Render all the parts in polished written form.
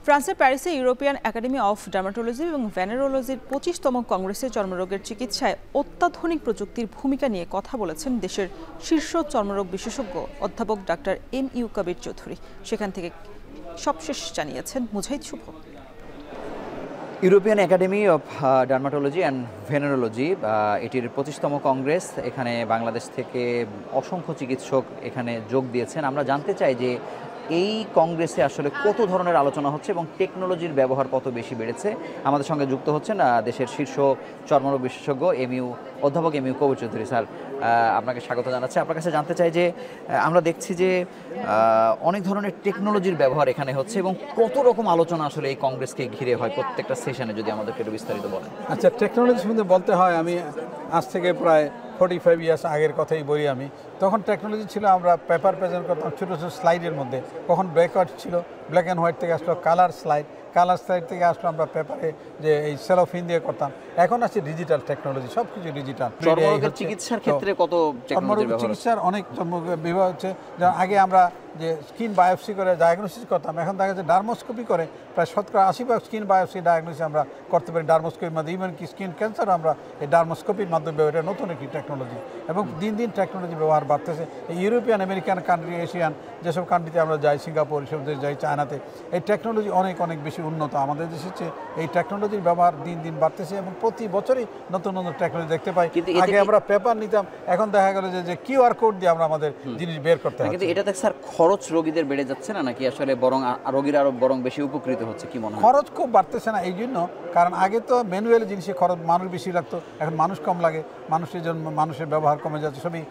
ফ্রান্সের প্যারিসে European academy of dermatology এবং ভেনেরোলজির ২৫তম কংগ্রেসে চর্মরোগের চিকিৎসায় অত্যাধুনিক প্রযুক্তির ভূমিকা নিয়ে কথা বলেছেন দেশের শীর্ষ চর্মরোগ বিশেষজ্ঞ অধ্যাপক ডাক্তার এম.ইউ. কবির চৌধুরী। সেখান থেকে সবশেষ জানিয়েছেন Mujahid Shuvo. European academy of dermatology and venereology এটির ২৫তম কংগ্রেস, এখানে বাংলাদেশ থেকে অসংখ্য চিকিৎসক এখানে যোগ দিয়েছেন। আমরা জানতে চাই যে এই কংগ্রেসে আসলে কত ধরনের আলোচনা হচ্ছে এবং টেকনোলজির ব্যবহার কত বেশি বেড়েছে। আমাদের সঙ্গে যুক্ত হচ্ছেন দেশের শীর্ষ চর্মরোগ বিশেষজ্ঞ অধ্যাপক এম.ইউ. কবির চৌধুরী। স্যার, আপনাকে স্বাগত জানাচ্ছি। আপনার কাছে জানতে চাই যে আমরা দেখছি যে অনেক ধরনের টেকনোলজির ব্যবহার এখানে হচ্ছে এবং কত রকম আলোচনা আসলে এই কংগ্রেসকে ঘিরে হয় প্রত্যেকটা সেশনে, যদি আমাদেরকে একটু বিস্তারিত বলেন। আচ্ছা, টেকনোলজি সম্বন্ধে বলতে হয়, আমি আজ থেকে প্রায় 45 ইয়ার্স আগের কথাই বলি। আমি তখন টেকনোলজি ছিল, আমরা পেপার প্রেজেন্ট করতাম ছোটো ছোটো স্লাইডের মধ্যে। কখন ব্ল্যাক হোয়াইট ছিল, ব্ল্যাক অ্যান্ড হোয়াইট থেকে আসলো কালার স্লাইড থেকে আসলো আমরা পেপারে যে এই সেলোফিন দিয়ে করতাম। এখন আছে ডিজিটাল টেকনোলজি, সব কিছু ডিজিটাল। চর্মরোগের চিকিৎসার ক্ষেত্রে কত চর্মরোগ চিকিৎসার অনেক বিভাগ হচ্ছে। যেমন আগে আমরা যে স্কিন বায়োপসি করে ডায়াগনোসিস করতাম, এখন দেখা যাচ্ছে ডার্মোস্কোপি করে প্রায় 80% স্কিন বায়োপসি ডায়াগনোসিস আমরা করতে পারি ডার্মোস্কোপির মাধ্যমে। ইভেন কি স্কিন ক্যান্সার আমরা এই ডার্মোস্কোপির মাধ্যমে, এটা নতুন একটি টেকনোলজি এবং দিন দিন টেকনোলজি ব্যবহার বাড়তেছে। এই ইউরোপিয়ান আমেরিকান কান্ট্রি, এশিয়ান যেসব কান্ট্রিতে আমরা যাই, সিঙ্গাপুর, এসব দেশে যাই, চায়নাতে, এই টেকনোলজি অনেক অনেক বেশি উন্নত। আমাদের দেশের চেয়ে এই টেকনোলজির ব্যবহার দিন দিন বাড়তেছে এবং প্রতি বছরই নতুন নতুন টেকনোলজি দেখতে পাই। আগে আমরা পেপার নিতাম, এখন দেখা গেল যে কিউআর কোড দিয়ে আমরা আমাদের জিনিস বের করতে হয়। কিন্তু এটাতে স্যার খরচ রোগীদের বেড়ে যাচ্ছে না, নাকি আসলে বরং রোগীরা আরো বেশি উপকৃত হচ্ছে? কি মনে হয়? খরচ খুব বাড়তেছে না এই জন্য, কারণ আগে তো ম্যানুয়াল জিনিসে খরচ মানুষ বেশি লাগতো, এখন মানুষ কম লাগে, মানুষের জন্য মানুষের ব্যবহার কমে যাচ্ছে, সবই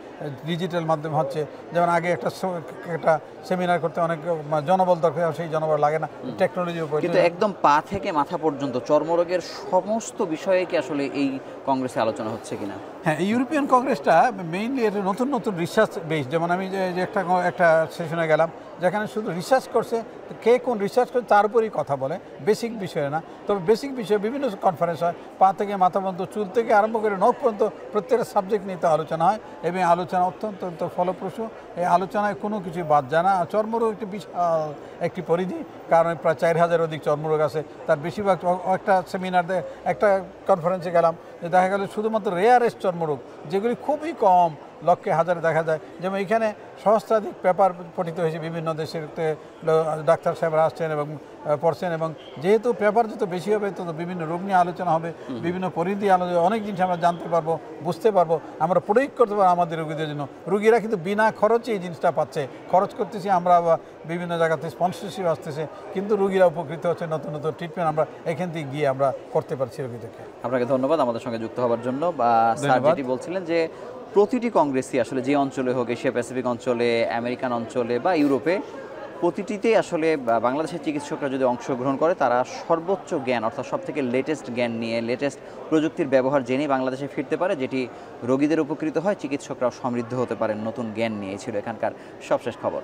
ডিজিটাল মাধ্যমে হচ্ছে। যেমন আগে একটা সেমিনার করতে অনেক জনবল দরকার, সেই জনবল লাগে না টেকনোলজির উপর। কিন্তু একদম পা থেকে মাথা পর্যন্ত চর্মরোগের সমস্ত বিষয়ে কি আসলে এই কংগ্রেসে আলোচনা হচ্ছে কিনা? হ্যাঁ, ইউরোপিয়ান কংগ্রেসটা মেইনলি এটা নতুন নতুন রিসার্চ বেস। যেমন আমি যে একটা সেশনে গেলাম যেখানে শুধু রিসার্চ করছে, কে কোন রিসার্চ করছে তার উপরেই কথা বলে, বেসিক বিষয়ে না। তবে বেসিক বিষয়ে বিভিন্ন কনফারেন্স হয়, পা থেকে মাথা পর্যন্ত, চুল থেকে আরম্ভ করে নখ পর্যন্ত প্রত্যেকটা সাবজেক্ট নিয়ে তো আলোচনা হয় এবং আলোচনা অত্যন্ত ফলপ্রসূ। এই আলোচনায় কোনো কিছু বাদ যায় না। চর্মরোগ একটি বিশাল একটি পরিধি, কারণ প্রায় 4000 অধিক চর্মরোগ আছে। তার বেশিরভাগ একটা সেমিনার, একটা কনফারেন্সে গেলাম, যে দেখা গেল শুধুমাত্র রেয়ারেস্ট চর্মরোগ, যেগুলি খুবই কম, লক্ষে হাজারে দেখা যায়। যেমন এখানে সহস্রাধিক পেপার পঠিত হয়েছে, বিভিন্ন দেশের ডাক্তার সাহেবরা আসছেন এবং পড়ছেন, এবং যেহেতু পেপার যত বেশি হবে তত বিভিন্ন রোগ নিয়ে আলোচনা হবে, বিভিন্ন পরিধি আলোচনা, অনেক জিনিস আমরা জানতে পারবো, বুঝতে পারবো, আমরা প্রয়োগ করতে পারবো আমাদের রোগীদের জন্য। রোগীরা কিন্তু বিনা খরচে এই জিনিসটা পাচ্ছে। খরচ করতেছি আমরা, বিভিন্ন জায়গাতে স্পন্সরশিপ আসতেছে, কিন্তু রোগীরা উপকৃত হচ্ছে। নতুন নতুন ট্রিটমেন্ট আমরা এখান থেকে গিয়ে আমরা করতে পারছি রোগীদেরকে। আপনাকে ধন্যবাদ আমাদের সঙ্গে যুক্ত হওয়ার জন্য। স্যার যেটি বলছিলেন যে প্রতিটি কংগ্রেসই আসলে যে অঞ্চলে হোক, এশিয়া প্যাসিফিক অঞ্চলে, আমেরিকান অঞ্চলে বা ইউরোপে, প্রতিটিতেই আসলে বাংলাদেশের চিকিৎসকরা যদি অংশগ্রহণ করে, তারা সর্বোচ্চ জ্ঞান, অর্থাৎ সব থেকে লেটেস্ট জ্ঞান নিয়ে, লেটেস্ট প্রযুক্তির ব্যবহার জেনেই বাংলাদেশে ফিরতে পারে, যেটি রোগীদের উপকৃত হয়, চিকিৎসকরাও সমৃদ্ধ হতে পারেন নতুন জ্ঞান নিয়ে। ছিল এখানকার সবশেষ খবর।